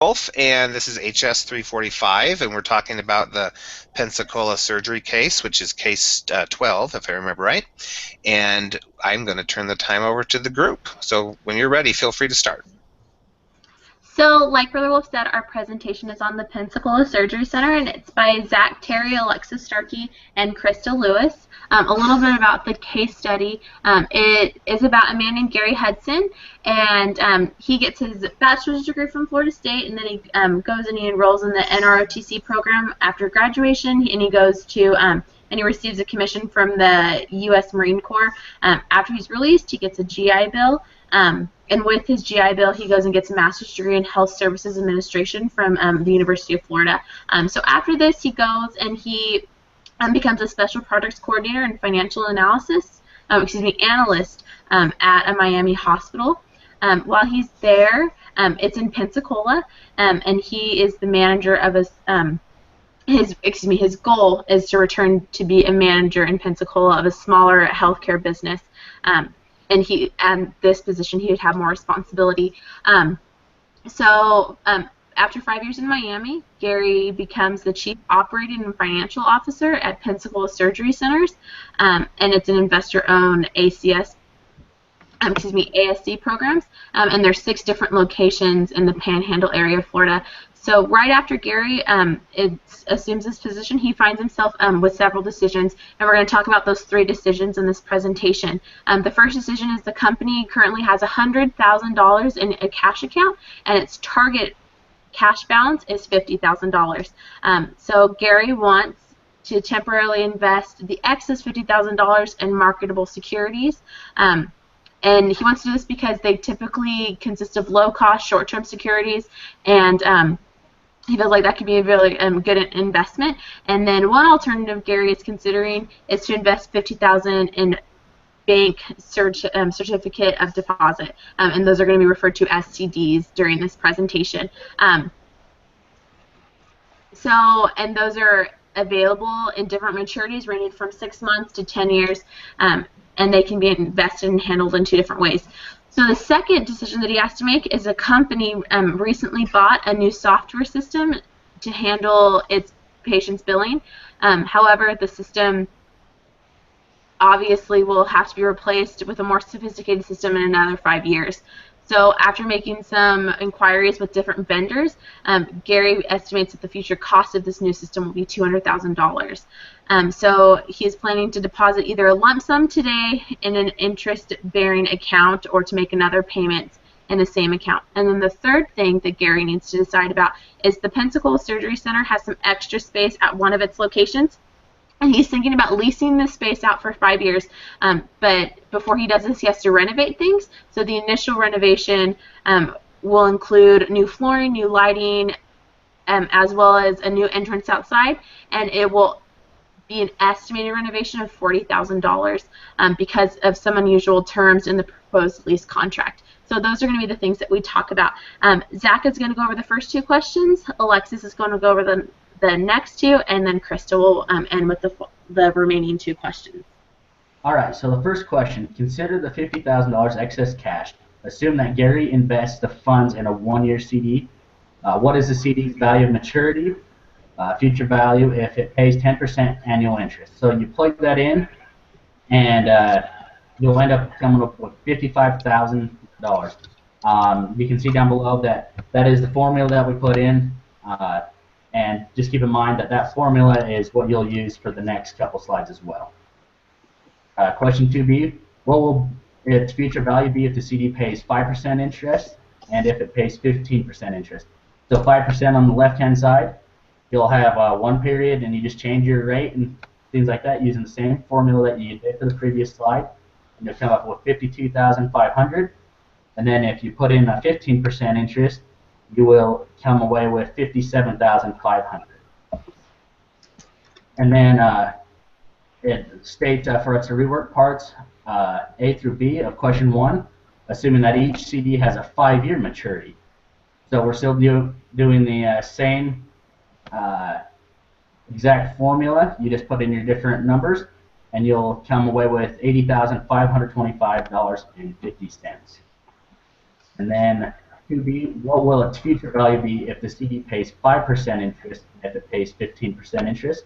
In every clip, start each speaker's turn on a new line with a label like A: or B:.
A: Wolf, and this is HS 345, and we're talking about the Pensacola surgery case, which is case 12, if I remember right. And I'm going to turn the time over to the group. So when you're ready, feel free to start.
B: So, like Brother Wolf said, our presentation is on the Pensacola Surgery Center, and it's by Zach Terry, Alexis Starkey, and Krista Lewis. A little bit about the case study. It is about a man named Gary Hudson, and he gets his bachelor's degree from Florida State, and then he goes and he enrolls in the NROTC program after graduation, and he goes to and he receives a commission from the U.S. Marine Corps. After he's released, he gets a GI Bill. And with his GI Bill, he goes and gets a master's degree in health services administration from the University of Florida. So after this, he goes and he becomes a special projects coordinator and financial analyst at a Miami hospital. While he's there, it's in Pensacola, and he is the manager of his goal is to return to be a manager in Pensacola of a smaller healthcare business. And this position, he would have more responsibility. After 5 years in Miami, Gary becomes the Chief Operating and Financial Officer at Pensacola Surgery Centers, and it's an investor-owned ASC programs, and there's 6 different locations in the Panhandle area of Florida. So right after Gary assumes this position, he finds himself with several decisions, and we're going to talk about those 3 decisions in this presentation. The first decision is the company currently has $100,000 in a cash account, and its target cash balance is $50,000. So Gary wants to temporarily invest the excess $50,000 in marketable securities. And he wants to do this because they typically consist of low-cost, short-term securities, and he feels like that could be a really good investment. And then one alternative Gary is considering is to invest $50,000 in bank certificate of deposit, and those are going to be referred to as CDs during this presentation. And those are available in different maturities ranging from 6 months to 10 years, and they can be invested and handled in 2 different ways. So the second decision that he has to make is a company recently bought a new software system to handle its patients' billing. However, the system obviously will have to be replaced with a more sophisticated system in another 5 years. So after making some inquiries with different vendors, Gary estimates that the future cost of this new system will be $200,000. So he is planning to deposit either a lump sum today in an interest-bearing account or to make another payment in the same account. And then the third thing that Gary needs to decide about is the Pensacola Surgery Center has some extra space at one of its locations, and he's thinking about leasing this space out for 5 years. But before he does this, he has to renovate things. So the initial renovation will include new flooring, new lighting, as well as a new entrance outside, and it will be an estimated renovation of $40,000 because of some unusual terms in the proposed lease contract. So those are going to be the things that we talk about. Zach is going to go over the first 2 questions. Alexis is going to go over the next 2, and then Krista will end with the remaining 2 questions.
C: All right, so the first question, consider the $50,000 excess cash. Assume that Gary invests the funds in a 1-year CD. What is the CD's value of maturity? Future value if it pays 10% annual interest. So you plug that in, and you'll end up coming up with $55,000. You can see down below that is the formula that we put in, and just keep in mind that formula is what you'll use for the next couple slides as well. Question 2B, what will its future value be if the CD pays 5% interest and if it pays 15% interest? So 5% on the left-hand side, you'll have 1 period, and you just change your rate and things like that using the same formula that you did for the previous slide, and you'll come up with $52,500. And then if you put in a 15% interest, you will come away with $57,500. And then it states for us to rework parts A through B of question 1, assuming that each CD has a 5-year maturity. So we're still doing the same exact formula. You just put in your different numbers, and you'll come away with $80,525.50. And then 2B, what will its future value be if the CD pays 5% interest and if it pays 15% interest?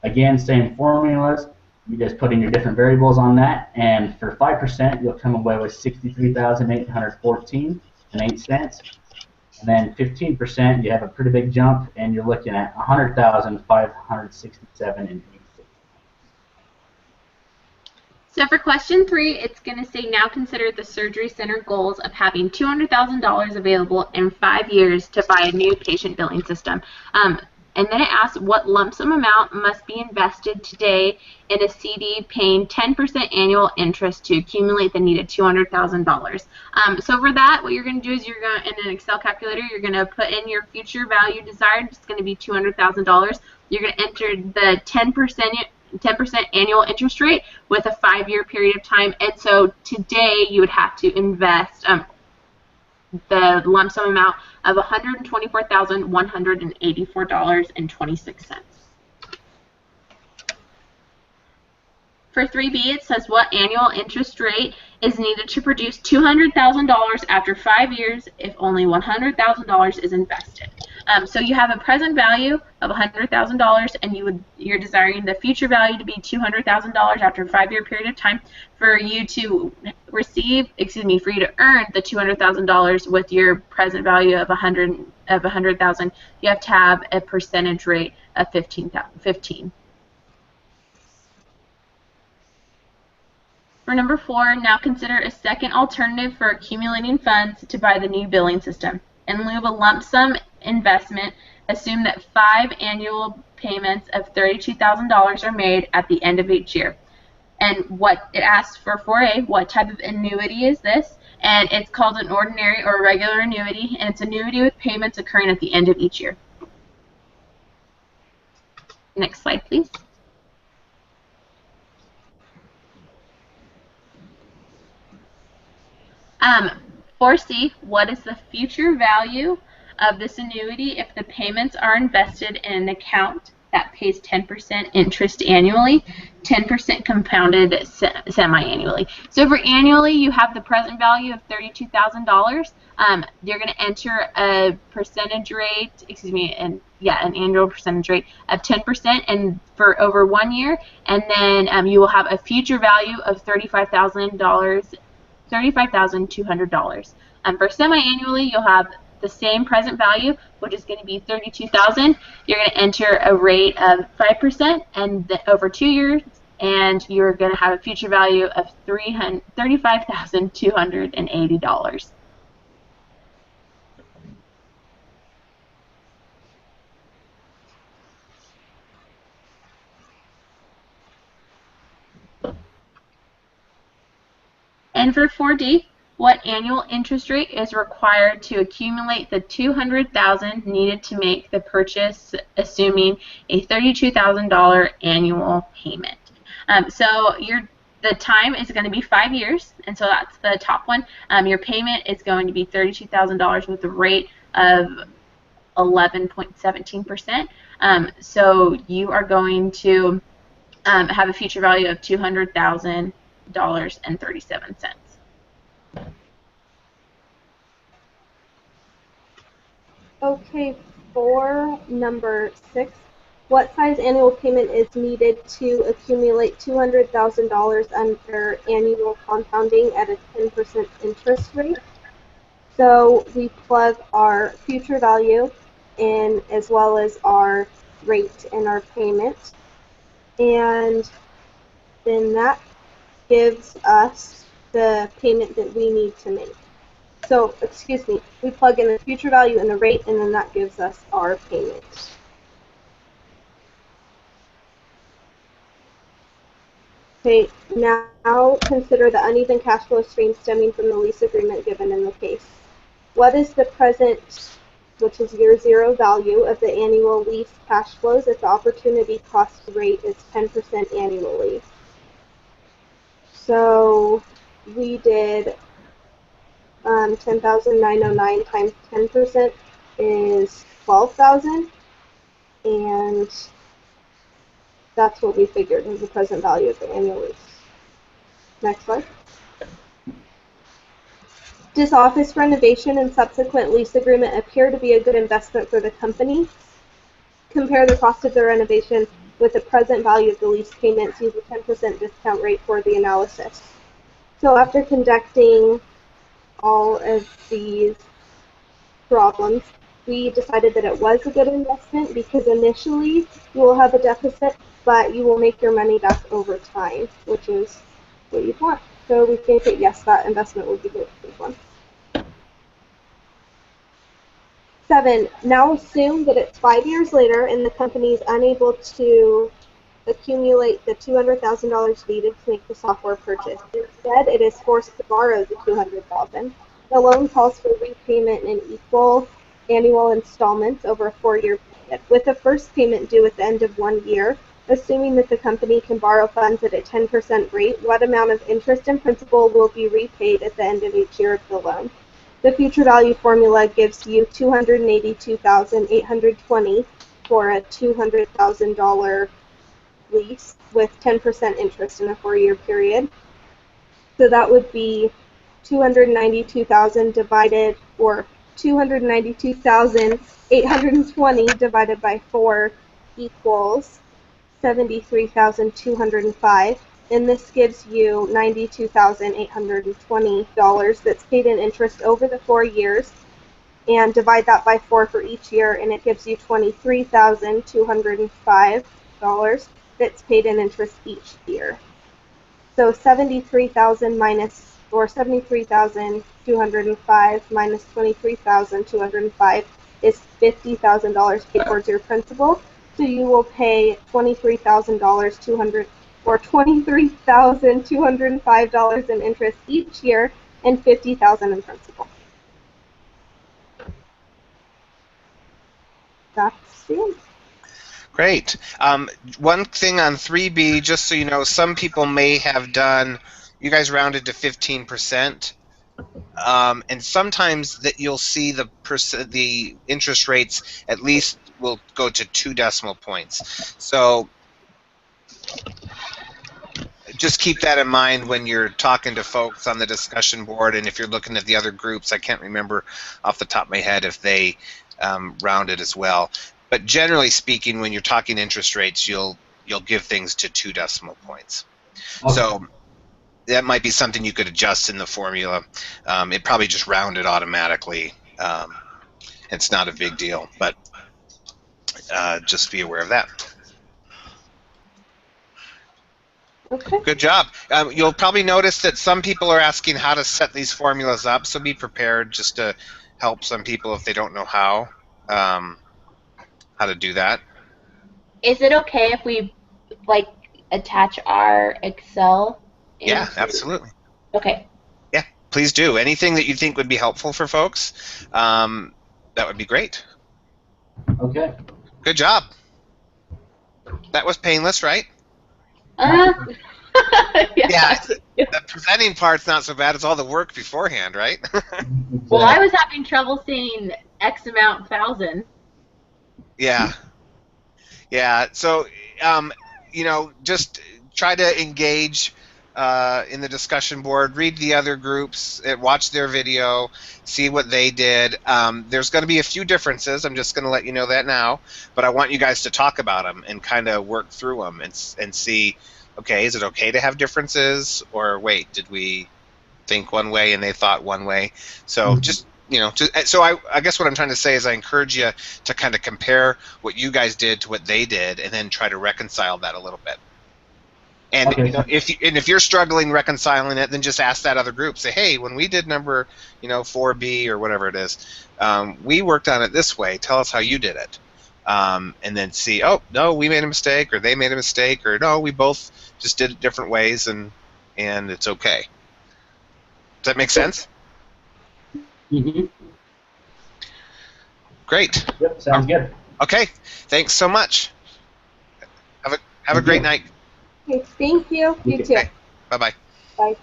C: Again, same formulas. You just put in your different variables on that, and for 5%, you'll come away with $63,814.08. And then 15%, you have a pretty big jump, and you're looking at $100,567.86.
B: So for question 3, it's going to say now consider the surgery center goals of having $200,000 available in 5 years to buy a new patient billing system. And then it asks what lump sum amount must be invested today in a CD paying 10% annual interest to accumulate the needed $200,000. So for that, what you're going to do is you're going to, in an Excel calculator, you're going to put in your future value desired. It's going to be $200,000. You're going to enter the 10% annual interest rate with a 5-year period of time. And so today you would have to invest the lump sum amount of $124,184.26. For 3B, it says what annual interest rate is needed to produce $200,000 after 5 years if only $100,000 is invested. So you have a present value of $100,000, and you're desiring the future value to be $200,000 after a 5-year period of time. For you to receive, for you to earn the $200,000 with your present value of $100,000, you have to have a percentage rate of 15. For number 4, now consider a second alternative for accumulating funds to buy the new billing system. In lieu of a lump sum investment, assume that 5 annual payments of $32,000 are made at the end of each year. And what it asks for 4A, what type of annuity is this? And it's called an ordinary or regular annuity, and it's annuity with payments occurring at the end of each year. Next slide, please. Um, 4C, what is the future value of this annuity if the payments are invested in an account that pays 10% interest annually, 10% compounded semi-annually? So for annually, you have the present value of $32,000. You're going to enter a percentage rate, an annual percentage rate of 10% and for over 1 year, and then you will have a future value of $35,200. For semi-annually, you'll have the same present value, which is going to be $32,000. You're going to enter a rate of 5% and over 2 years, and you're going to have a future value of $35,280. And for 4D, what annual interest rate is required to accumulate the $200,000 needed to make the purchase, assuming a $32,000 annual payment? So the time is going to be 5 years, and so that's the top one. Your payment is going to be $32,000 with a rate of 11.17%. So you are going to have a future value of $200,000.37.
D: Okay, for number 6, what size annual payment is needed to accumulate $200,000 under annual compounding at a 10% interest rate? So we plug our future value in as well as our rate and our payment, and then that gives us the payment that we need to make. So, we plug in the future value and the rate, and then that gives us our payment. Okay, now consider the uneven cash flow stream stemming from the lease agreement given in the case. What is the present, which is year 0 value of the annual lease cash flows if the opportunity cost rate is 10% annually? So we did 10,909 times 10% is 12,000, and that's what we figured is the present value of the annual lease. Next slide. Does office renovation and subsequent lease agreement appear to be a good investment for the company? Compare the cost of the renovation with the present value of the lease payments. Use a 10% discount rate for the analysis. So after conducting all of these problems, we decided that it was a good investment because initially you will have a deficit, but you will make your money back over time, which is what you want. So we think that yes, that investment would be good for this one. 7. Now assume that it's 5 years later and the company is unable to accumulate the $200,000 needed to make the software purchase. Instead, it is forced to borrow the $200,000. The loan calls for repayment in equal annual installments over a 4-year period, with the first payment due at the end of 1 year. Assuming that the company can borrow funds at a 10% rate, what amount of interest and principal will be repaid at the end of each year of the loan? The future value formula gives you $282,820 for a $200,000 lease with 10% interest in a 4-year period. So that would be 292,000 divided, or 292,820 divided by 4 equals 73,205. And this gives you $92,820 that's paid in interest over the 4 years. And divide that by 4 for each year, and it gives you $23,205 that's paid in interest each year. So 73,000 minus, or 73,205 minus 23,205 is $50,000 paid towards your principal. So you will pay $23,200 or $23,205 in interest each year and $50,000 in principal. That's the end.
A: Great. One thing on 3B, just so you know, some people may have done, you guys rounded to 15%, and sometimes that you'll see the interest rates at least will go to 2 decimal points. So just keep that in mind when you're talking to folks on the discussion board, and if you're looking at the other groups. I can't remember off the top of my head if they rounded as well. But generally speaking, when you're talking interest rates, you'll give things to 2 decimal points. Okay. So that might be something you could adjust in the formula. It probably just rounded automatically. It's not a big deal, but just be aware of that.
D: Okay.
A: Good job. You'll probably notice that some people are asking how to set these formulas up, so be prepared just to help some people if they don't know how to do that.
B: Is it okay if we attach our Excel?
A: Yeah, absolutely.
B: Okay.
A: Yeah, please do. Anything that you think would be helpful for folks, that would be great.
C: Okay.
A: Good job. That was painless, right? Yeah. The presenting part's not so bad. It's all the work beforehand, right?
B: Well, I was having trouble seeing X amount thousand.
A: Yeah. Yeah. So, just try to engage in the discussion board. Read the other groups. Watch their video. See what they did. There's going to be a few differences. I'm just going to let you know that now. But I want you guys to talk about them and kind of work through them and see, okay, is it okay to have differences? Or wait, did we think one way and they thought one way? So so I guess what I'm trying to say is I encourage you to kind of compare what you guys did to what they did and then try to reconcile that a little bit. And
C: okay.
A: If you're struggling reconciling it, then just ask that other group. Say, hey, when we did number 4B or whatever it is, we worked on it this way. Tell us how you did it. And then see, oh no, we made a mistake, or they made a mistake, or no, we both just did it different ways, and it's okay. Does that make sense?
C: Mm-hmm.
A: Great.
C: Yep, sounds good.
A: Okay, thanks so much. Have a great night.
D: Okay, thank you. You too.
A: Okay. Bye-bye.
D: Bye.